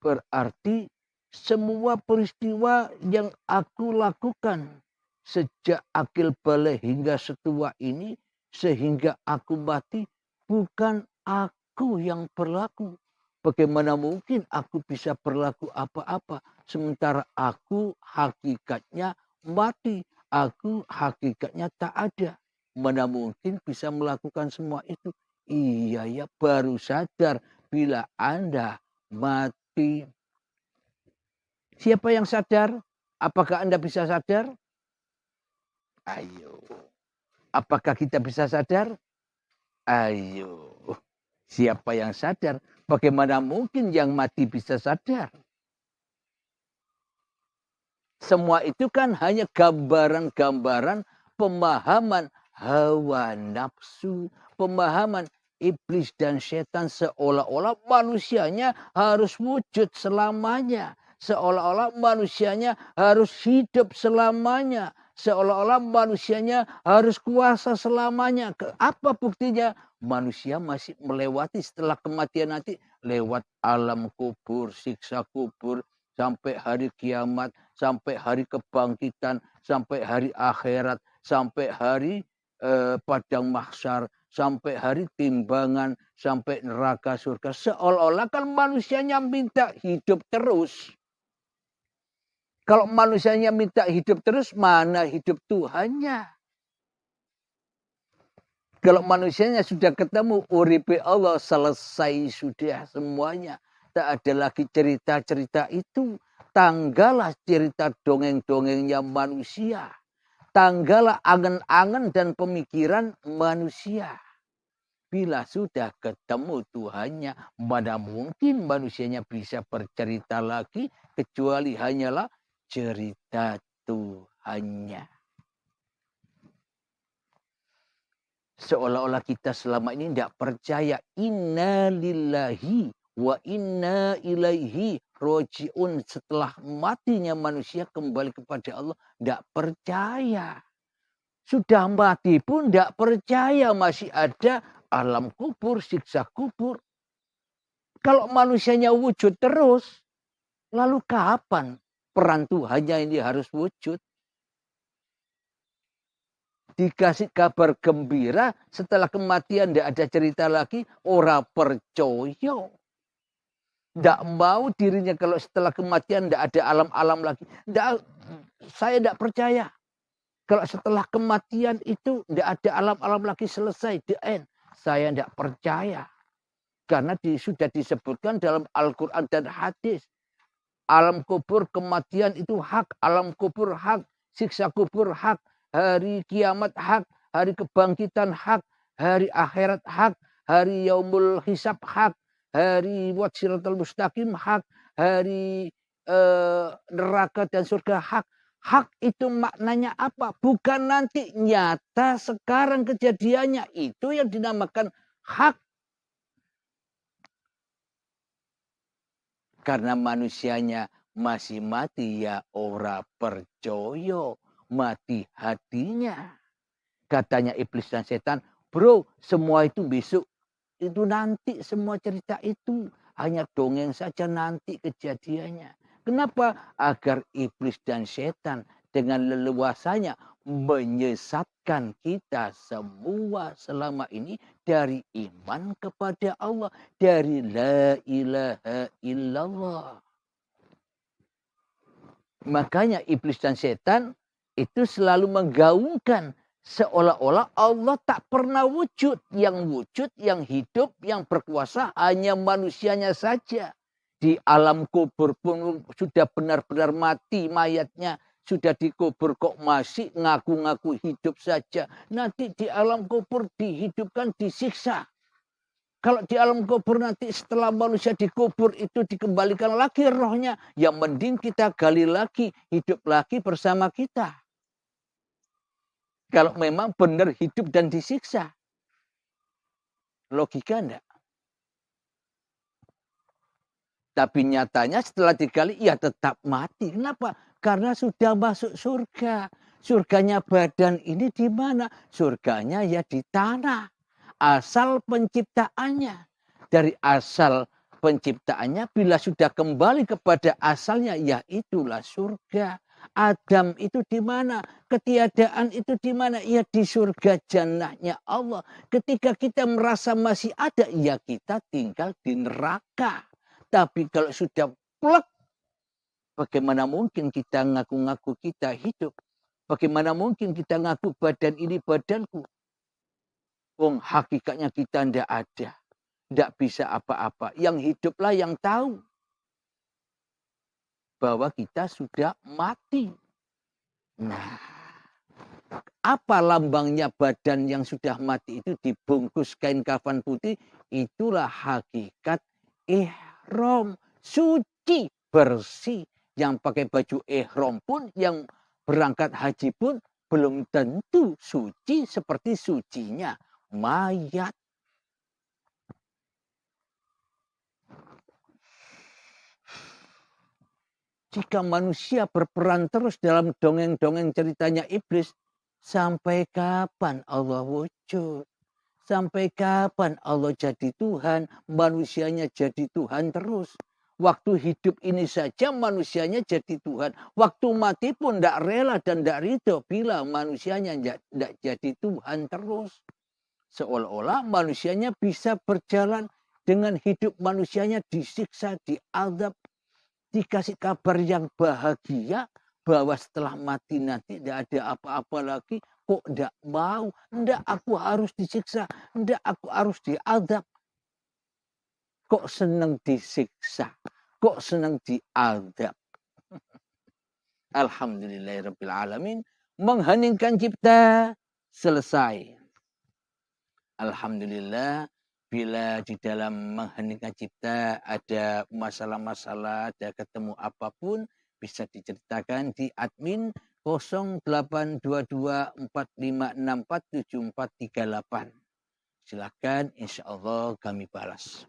[SPEAKER 1] berarti semua peristiwa yang aku lakukan sejak akil balik hingga setua ini sehingga aku mati bukan aku yang berlaku. Bagaimana mungkin aku bisa berlaku apa-apa sementara aku hakikatnya mati, aku hakikatnya tak ada. Mana mungkin bisa melakukan semua itu? Iya ya, baru sadar bila Anda mati. Siapa yang sadar? Apakah Anda bisa sadar? Ayo. Apakah kita bisa sadar? Ayo. Siapa yang sadar? Bagaimana mungkin yang mati bisa sadar? Semua itu kan hanya gambaran-gambaran pemahaman hawa nafsu. Pemahaman iblis dan setan seolah-olah manusianya harus wujud selamanya. Seolah-olah manusianya harus hidup selamanya. Seolah-olah manusianya harus kuasa selamanya. Apa buktinya? Manusia masih melewati setelah kematian nanti. Lewat alam kubur, siksa kubur, sampai hari kiamat, sampai hari kebangkitan, sampai hari akhirat, sampai hari padang mahsyar, sampai hari timbangan, sampai neraka surga. Seolah-olah kan manusianya minta hidup terus. Kalau manusianya minta hidup terus, mana hidup Tuhannya? Kalau manusianya sudah ketemu, uripe Allah selesai sudah semuanya. Tak ada lagi cerita-cerita itu. Tanggalah cerita dongeng-dongengnya manusia. Tanggalah angan-angan dan pemikiran manusia. Bila sudah ketemu Tuhannya, mana mungkin manusianya bisa bercerita lagi kecuali hanyalah cerita Tuhannya. Seolah-olah kita selama ini tidak percaya. Inna lillahi wa inna ilaihi roji'un. Setelah matinya manusia kembali kepada Allah. Tidak percaya. Sudah mati pun tidak percaya masih ada alam kubur, siksa kubur. Kalau manusianya wujud terus, lalu kapan peran Tuhannya ini harus wujud? dikasih kabar gembira setelah kematian tidak ada cerita lagi, ora percaya. Tidak mau dirinya kalau setelah kematian tidak ada alam-alam lagi. Saya tidak percaya. Kalau setelah kematian itu tidak ada alam-alam lagi, selesai, the end. Saya tidak percaya. Karena sudah disebutkan dalam Al-Quran dan hadis. Alam kubur, kematian itu hak. Alam kubur hak. Siksa kubur hak. Hari kiamat hak. Hari kebangkitan hak. Hari akhirat hak. Hari yaumul hisab hak. Hari wadsiratul mustaqim hak. Hari neraka dan surga hak. Hak itu maknanya apa? Bukan nanti, nyata sekarang kejadiannya. Itu yang dinamakan hak. Karena manusianya masih mati, ya ora percaya, mati hatinya. Katanya iblis dan setan, bro, semua itu besok. Itu nanti semua cerita itu. Hanya dongeng saja nanti kejadiannya. Kenapa? Agar iblis dan setan dengan leluasanya menyesatkan kita semua selama ini dari iman kepada Allah, dari la ilaha illallah. Makanya iblis dan setan itu selalu menggaungkan seolah-olah Allah tak pernah wujud. Yang wujud, yang hidup, yang berkuasa hanya manusianya saja. Di alam kubur pun sudah benar-benar mati mayatnya. Sudah dikubur kok masih ngaku-ngaku hidup saja. Nanti di alam kubur dihidupkan, disiksa. Kalau di alam kubur nanti setelah manusia dikubur itu dikembalikan lagi rohnya. Yang mending kita gali lagi, hidup lagi bersama kita. Kalau memang benar hidup dan disiksa. Logika enggak? Tapi nyatanya setelah digali, ya tetap mati. Kenapa? Karena sudah masuk surga. Surganya badan ini di mana? Surganya ya di tanah. Asal penciptaannya. Dari asal penciptaannya, bila sudah kembali kepada asalnya, ya itulah surga. Adam itu di mana? Ketiadaan itu di mana? Ya di surga jannahnya Allah. Ketika kita merasa masih ada, ya kita tinggal di neraka. Tapi kalau sudah plek, bagaimana mungkin kita ngaku-ngaku kita hidup? Bagaimana mungkin kita ngaku badan ini badanku? Wong hakikatnya kita tidak ada. Tidak bisa apa-apa. Yang hiduplah yang tahu. Bahwa kita sudah mati. Nah, apa lambangnya badan yang sudah mati itu dibungkus kain kafan putih? Itulah hakikat ihram. Suci, bersih. Yang pakai baju ihram pun, yang berangkat haji pun belum tentu suci seperti sucinya mayat. Jika manusia berperan terus dalam dongeng-dongeng ceritanya iblis, sampai kapan Allah wujud? Sampai kapan Allah jadi Tuhan, manusianya jadi Tuhan terus? Waktu hidup ini saja manusianya jadi Tuhan. Waktu mati pun tidak rela dan tidak ridho bila manusianya tidak jadi Tuhan terus. Seolah-olah manusianya bisa berjalan dengan hidup manusianya disiksa, diazab, dikasih kabar yang bahagia bahwa setelah mati nanti tidak ada apa-apa lagi. Kok tidak mau? Tidak, aku harus disiksa. Tidak, aku harus diazab. Kok senang disiksa? Kok senang diazab? Alhamdulillahirrabbilalamin. Mengheningkan cipta, selesai. Alhamdulillah. Bila di dalam mengheningkan cipta ada masalah-masalah, ada ketemu apapun, bisa diceritakan di admin 082245647438. Silakan, insya Allah kami balas.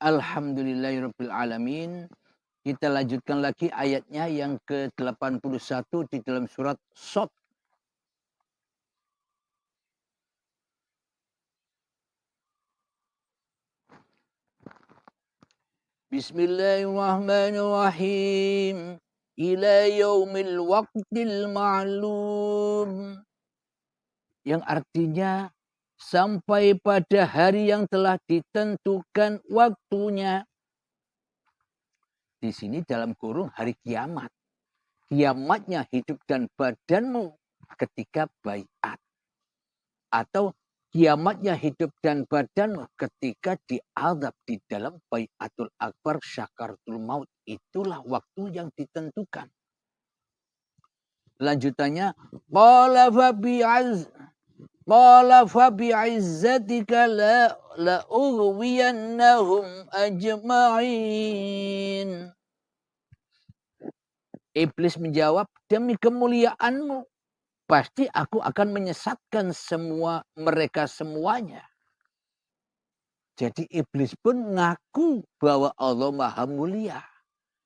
[SPEAKER 1] Alhamdulillahirrabbilalamin. Kita lanjutkan lagi ayatnya yang ke-81 di dalam surat Shad. Bismillahirrahmanirrahim. Ila yaumil waqtil ma'lum. Yang artinya sampai pada hari yang telah ditentukan waktunya. Di sini dalam kurung hari kiamat. Kiamatnya hidup dan badanmu ketika baiat. Atau kiamatnya hidup dan badanmu ketika diazab di dalam baiatul akbar syakaratul maut. Itulah waktu yang ditentukan. Lanjutannya, qala fa bi'izzatika la ughwiyannahum ajma'in. Iblis menjawab, demi kemuliaanmu pasti aku akan menyesatkan mereka semuanya. Jadi iblis pun ngaku bahwa Allah Maha Mulia.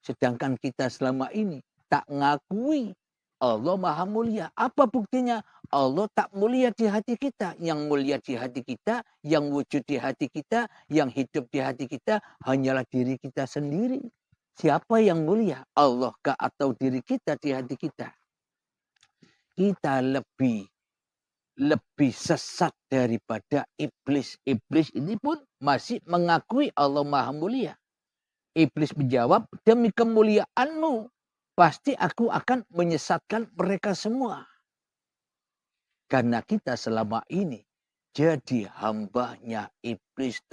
[SPEAKER 1] Sedangkan kita selama ini tak ngakui Allah Maha Mulia. Apa buktinya? Allah tak mulia di hati kita. Yang mulia di hati kita, yang wujud di hati kita, yang hidup di hati kita hanyalah diri kita sendiri. Siapa yang mulia? Allah kah atau diri kita di hati kita? Kita lebih sesat daripada iblis. Iblis ini pun masih mengakui Allah Maha Mulia. Iblis menjawab, demi kemuliaanmu pasti aku akan menyesatkan mereka semua. Karena kita selama ini jadi hambanya iblis,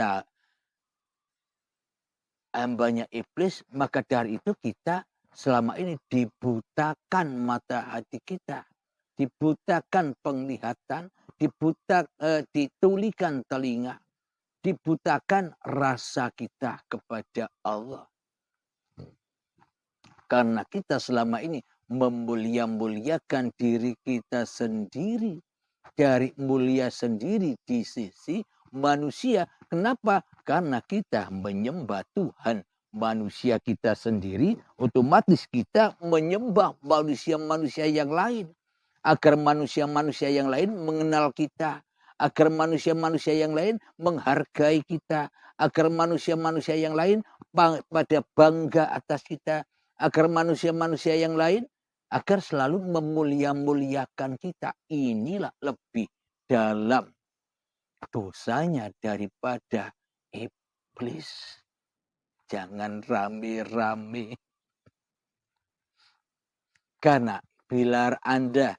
[SPEAKER 1] maka dari itu kita selama ini dibutakan mata hati kita, dibutakan penglihatan, ditulikan telinga, dibutakan rasa kita kepada Allah. Karena kita selama ini memuliakan diri kita sendiri. Dari mulia sendiri di sisi manusia. Kenapa? Karena kita menyembah Tuhan manusia kita sendiri. Otomatis kita menyembah manusia-manusia yang lain. Agar manusia-manusia yang lain mengenal kita. Agar manusia-manusia yang lain menghargai kita. Agar manusia-manusia yang lain pada bangga atas kita. Agar manusia-manusia yang lain agar selalu memuliakan kita. Inilah lebih dalam dosanya daripada iblis. Jangan rame-rame. Karena bila Anda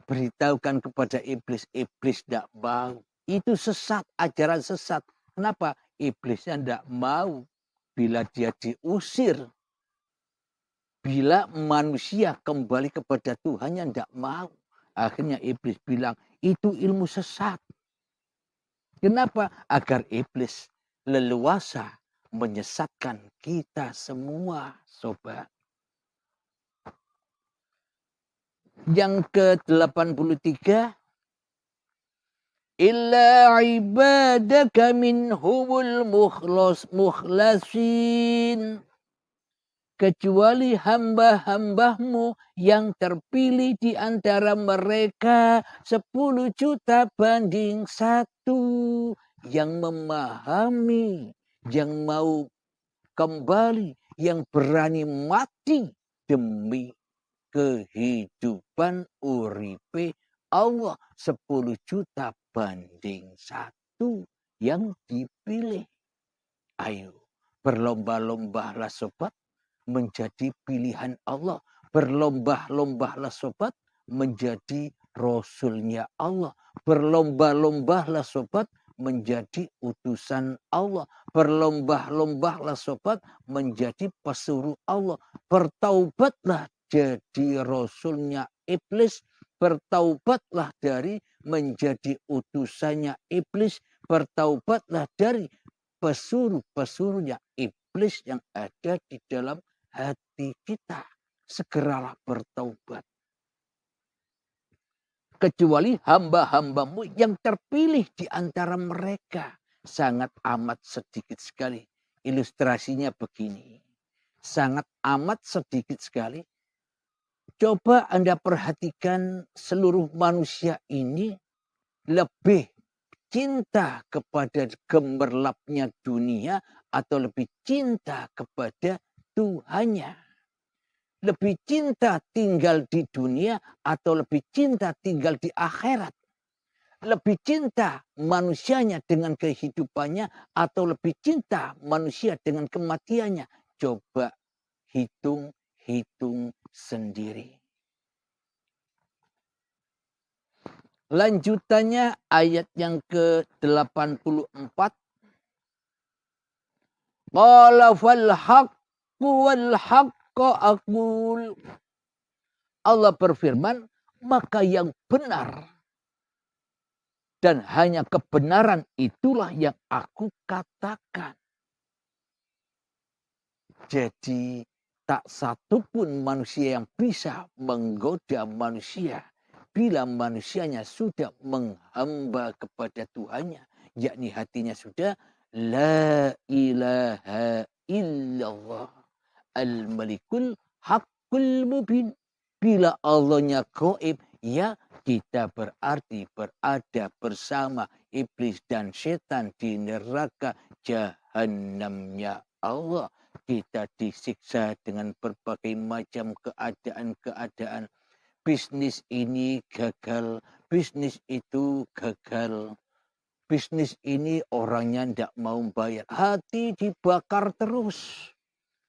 [SPEAKER 1] beritahukan kepada iblis, iblis tidak mau. Itu sesat, ajaran sesat. Kenapa? Iblisnya tidak mau. Bila dia diusir, bila manusia kembali kepada Tuhan yang tidak mau. Akhirnya iblis bilang, itu ilmu sesat. Kenapa? Agar iblis leluasa menyesatkan kita semua, sobat. Yang ke-83. Illa ibadaka minhumul mukhlasin. Kecuali hamba-hambamu yang terpilih di antara mereka 10 juta banding 1. Yang memahami, yang mau kembali, yang berani mati demi kehidupan uripe Allah. 10 juta banding 1 yang dipilih. Ayo berlomba-lombalah sobat menjadi pilihan Allah. Berlomba-lombalah sobat menjadi Rasulnya Allah. Berlomba-lombalah sobat menjadi utusan Allah. Berlomba-lombalah sobat menjadi pesuruh Allah. Bertaubatlah jadi Rasulnya iblis. Bertaubatlah dari menjadi utusannya iblis. Bertaubatlah dari pesuruh-pesuruhnya iblis yang ada di dalam hati kita. Segeralah bertaubat. Kecuali hamba-hambamu yang terpilih di antara mereka. Sangat amat sedikit sekali. Ilustrasinya begini. Sangat amat sedikit sekali. Coba Anda perhatikan seluruh manusia ini lebih cinta kepada gemerlapnya dunia atau lebih cinta kepada Tuhannya? Lebih cinta tinggal di dunia atau lebih cinta tinggal di akhirat? Lebih cinta manusianya dengan kehidupannya atau lebih cinta manusia dengan kematiannya? Coba hitung sendiri. Lanjutannya ayat yang ke-84. Qala fal haqqu wal haqqa aqul. Allah berfirman, maka yang benar dan hanya kebenaran itulah yang aku katakan. Jadi tak satupun manusia yang bisa menggoda manusia bila manusianya sudah menghamba kepada Tuhannya, yakni hatinya sudah la ilaha illallah al-malikul haqqul mubin. Bila Allahnya gaib, ya kita berarti berada bersama iblis dan setan di neraka jahanamnya Allah. Kita disiksa dengan berbagai macam keadaan-keadaan. Bisnis ini gagal, bisnis itu gagal. Bisnis ini orangnya tidak mau bayar. Hati dibakar terus.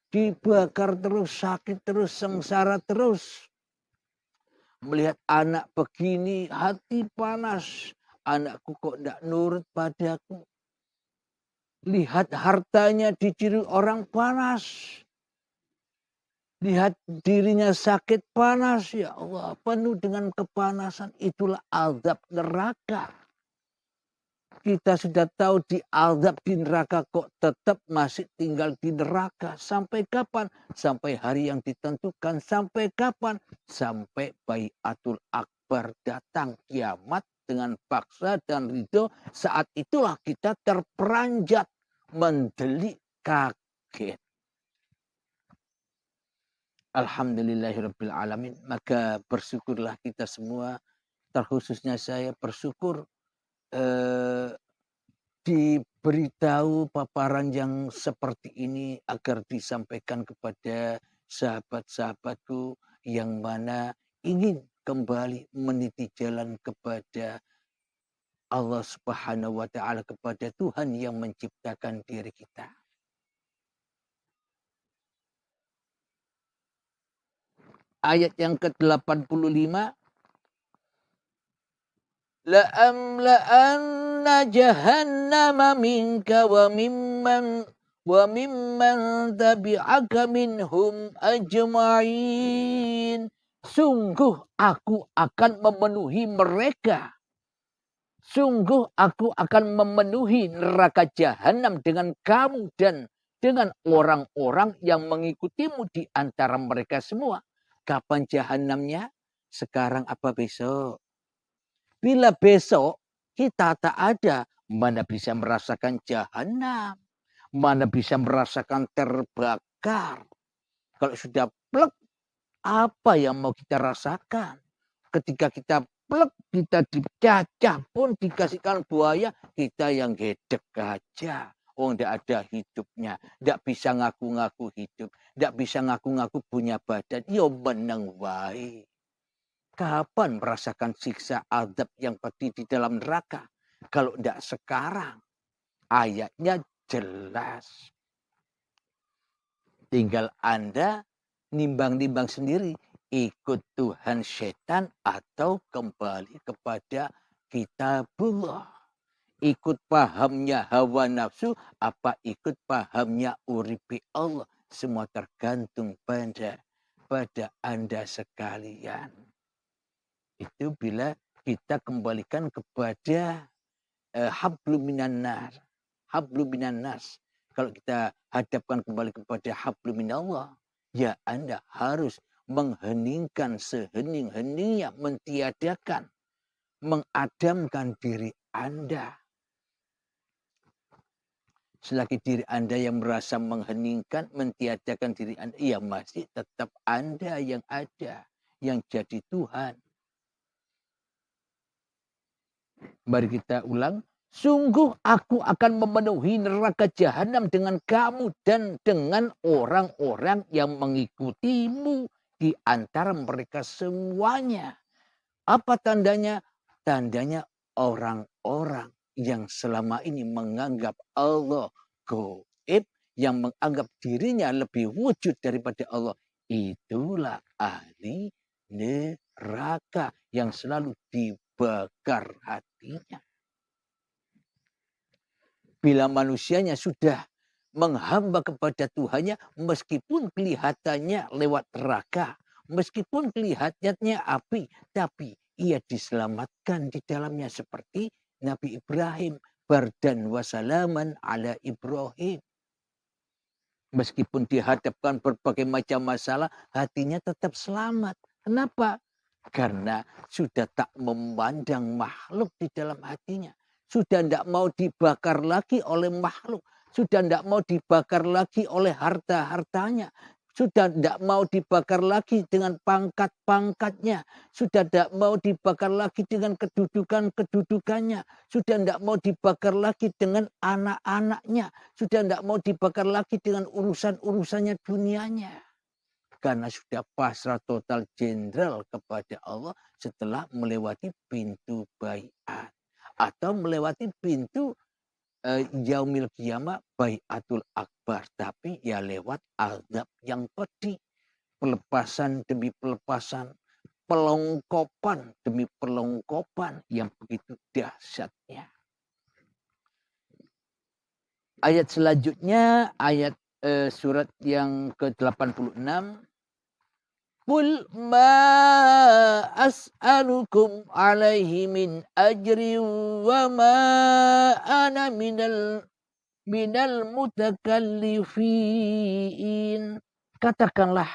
[SPEAKER 1] Dibakar terus, sakit terus, sengsara terus. Melihat anak begini, hati panas. Anakku kok tidak nurut padaku. Lihat hartanya dicuri orang panas. Lihat dirinya sakit panas, ya Allah, penuh dengan kepanasan. Itulah azab neraka. Kita sudah tahu di azab di neraka kok tetap masih tinggal di neraka. Sampai kapan? Sampai hari yang ditentukan. Sampai kapan? Sampai Baiatul Akbar datang, kiamat dengan paksa dan ridho. Saat itulah kita terperanjat, mendelik, kaget. Alhamdulillahirabbil alamin. Maka bersyukurlah kita semua, terkhususnya saya bersyukur diberitahu paparan yang seperti ini agar disampaikan kepada sahabat-sahabatku yang mana ingin kembali meniti jalan kepada Allah Subhanahu wa taala, kepada Tuhan yang menciptakan diri kita. Ayat yang ke-85, la'amla'anna jahannama minka wa mimman tabi'aka minhum ajma'in. Sungguh aku akan memenuhi mereka. Sungguh aku akan memenuhi neraka jahanam dengan kamu dan dengan orang-orang yang mengikutimu di antara mereka semua. Kapan jahanamnya? Sekarang apa besok? Bila besok kita tak ada, mana bisa merasakan jahanam? Mana bisa merasakan terbakar? Kalau sudah plek, apa yang mau kita rasakan? Ketika kita plek, kita dicacah pun dikasihkan buaya, kita yang gedek aja. Oh, tidak ada hidupnya. Tidak bisa ngaku-ngaku hidup. Tidak bisa ngaku-ngaku punya badan. Yo meneng wae. Kapan merasakan siksa azab yang pedih di dalam neraka? Kalau tidak sekarang. Ayatnya jelas. Tinggal Anda nimbang-nimbang sendiri. Ikut Tuhan setan atau kembali kepada kitabullah. Ikut pahamnya hawa nafsu, apa ikut pahamnya uripi Allah. Semua tergantung pada Anda sekalian. Itu bila kita kembalikan kepada hablum minan nar. Hablum minan nas. Kalau kita hadapkan kembali kepada hablum minallah, ya Anda harus mengheningkan sehening-heningnya, mentiadakan, mengadamkan diri Anda. Selagi diri Anda yang merasa mengheningkan, mentiadakan diri Anda, ya masih tetap Anda yang ada, yang jadi Tuhan. Mari kita ulang. Sungguh aku akan memenuhi neraka jahanam dengan kamu dan dengan orang-orang yang mengikutimu di antara mereka semuanya. Apa tandanya? Tandanya orang-orang yang selama ini menganggap Allah gaib, yang menganggap dirinya lebih wujud daripada Allah. Itulah ahli neraka yang selalu dibakar hatinya. Bila manusianya sudah menghamba kepada Tuhannya, meskipun kelihatannya lewat neraka, meskipun kelihatannya api, tapi ia diselamatkan di dalamnya seperti Nabi Ibrahim. Bardan wasalaman ala Ibrahim. Meskipun dihadapkan berbagai macam masalah, hatinya tetap selamat. Kenapa? Karena sudah tak memandang makhluk di dalam hatinya. Sudah tidak mau dibakar lagi oleh makhluk. Sudah tidak mau dibakar lagi oleh harta-hartanya. Sudah tidak mau dibakar lagi dengan pangkat-pangkatnya. Sudah tidak mau dibakar lagi dengan kedudukan-kedudukannya. Sudah tidak mau dibakar lagi dengan anak-anaknya. Sudah tidak mau dibakar lagi dengan urusan-urusannya dunianya. Karena sudah pasrah total jenderal kepada Allah setelah melewati pintu baiat. Atau melewati pintu yaumil qiyamah baiatul akbar. Tapi ya lewat azab yang pedih. Pelepasan demi pelepasan. Pelongkopan demi pelongkopan yang begitu dahsyatnya. Ayat selanjutnya, ayat surat yang ke-86. Qul ma as'alukum alaihi min ajri wa ma ana minal mutakallifin. Katakanlah,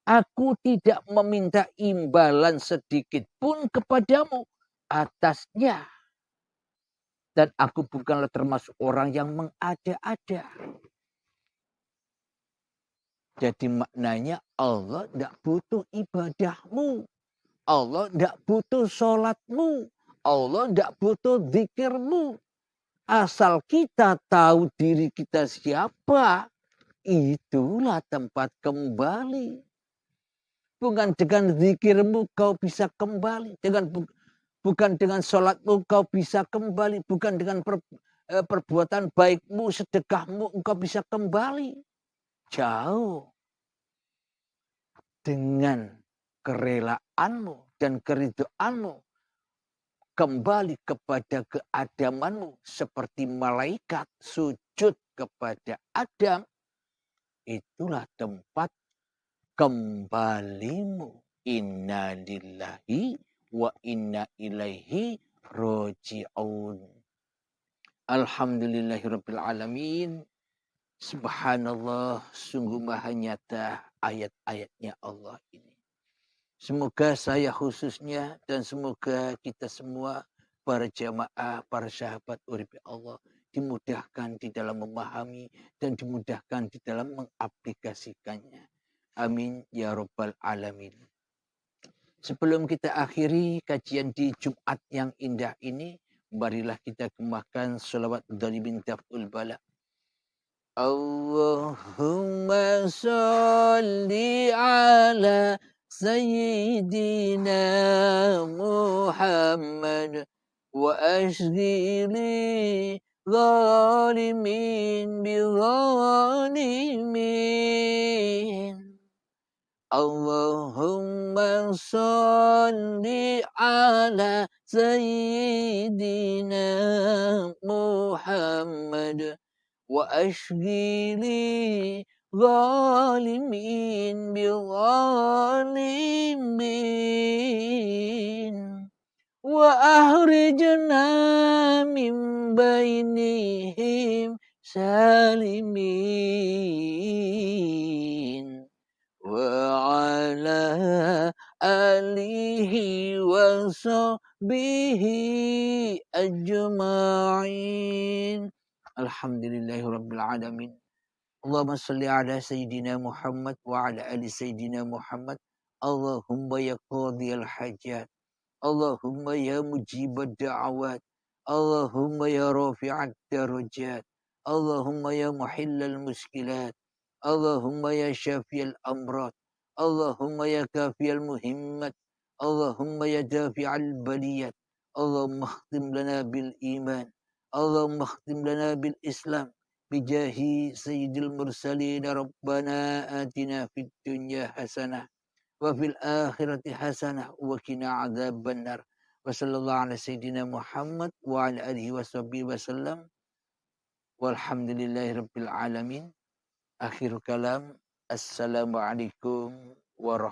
[SPEAKER 1] aku tidak meminta imbalan sedikit pun kepadamu atasnya. Dan aku bukanlah termasuk orang yang mengada-ada. Jadi maknanya Allah tidak butuh ibadahmu. Allah tidak butuh sholatmu. Allah tidak butuh zikirmu. Asal kita tahu diri kita siapa, itulah tempat kembali. Bukan dengan zikirmu kau bisa kembali. Bukan dengan sholatmu kau bisa kembali. Bukan dengan perbuatan baikmu, sedekahmu engkau bisa kembali. Jauh. Dengan kerelaanmu dan keriduanmu kembali kepada keadamanmu seperti malaikat sujud kepada Adam, itulah tempat kembalimu. Inna lillahi wa inna ilaihi roji'un. Alhamdulillahirabbil alamin. Subhanallah, sungguh maha nyata ayat-ayatnya Allah ini. Semoga saya khususnya dan semoga kita semua, para jamaah, para sahabat urip Allah, dimudahkan di dalam memahami dan dimudahkan di dalam mengaplikasikannya. Amin ya rabbal alamin. Sebelum kita akhiri kajian di Jumat yang indah ini, marilah kita kemahkan sholawat dari bintaful bala. Allahumma salli ala Sayyidina Muhammad wa ashghili zalimin bi zalimin. Allahumma salli ala Sayyidina Muhammad وأشغلي ظالمين بظالمين وأخرجنا من بينهم سالمين وعلى آله وصحبه أجمعين. Alhamdulillahirabbil alamin. Allahumma shalli ala sayyidina Muhammad wa ala ali sayyidina Muhammad. Allahumma ya qadhiyal hajat. Allahumma ya mujibad da'awat. Allahumma ya rafi'ad darajat, Allahumma ya muhillal muskilat, Allahumma ya syafiyal amrat, Allahumma ya kafiyal muhimmat, Allahumma ya dafi'al baliyat, Allahumma khtim lana bil iman, Allahumma khtim lana bil islam, bijahi sayyidil mursalin, Rabbana atina fid dunya hasanah wa fil akhirati hasanah wa qina adzabannar. Wa sallallahu ala sayyidina Muhammad wa ala alihi wa sahbihi wasallam. Walhamdulillahi rabbil alamin. Akhir kalam. Assalamualaikum warahmatullahi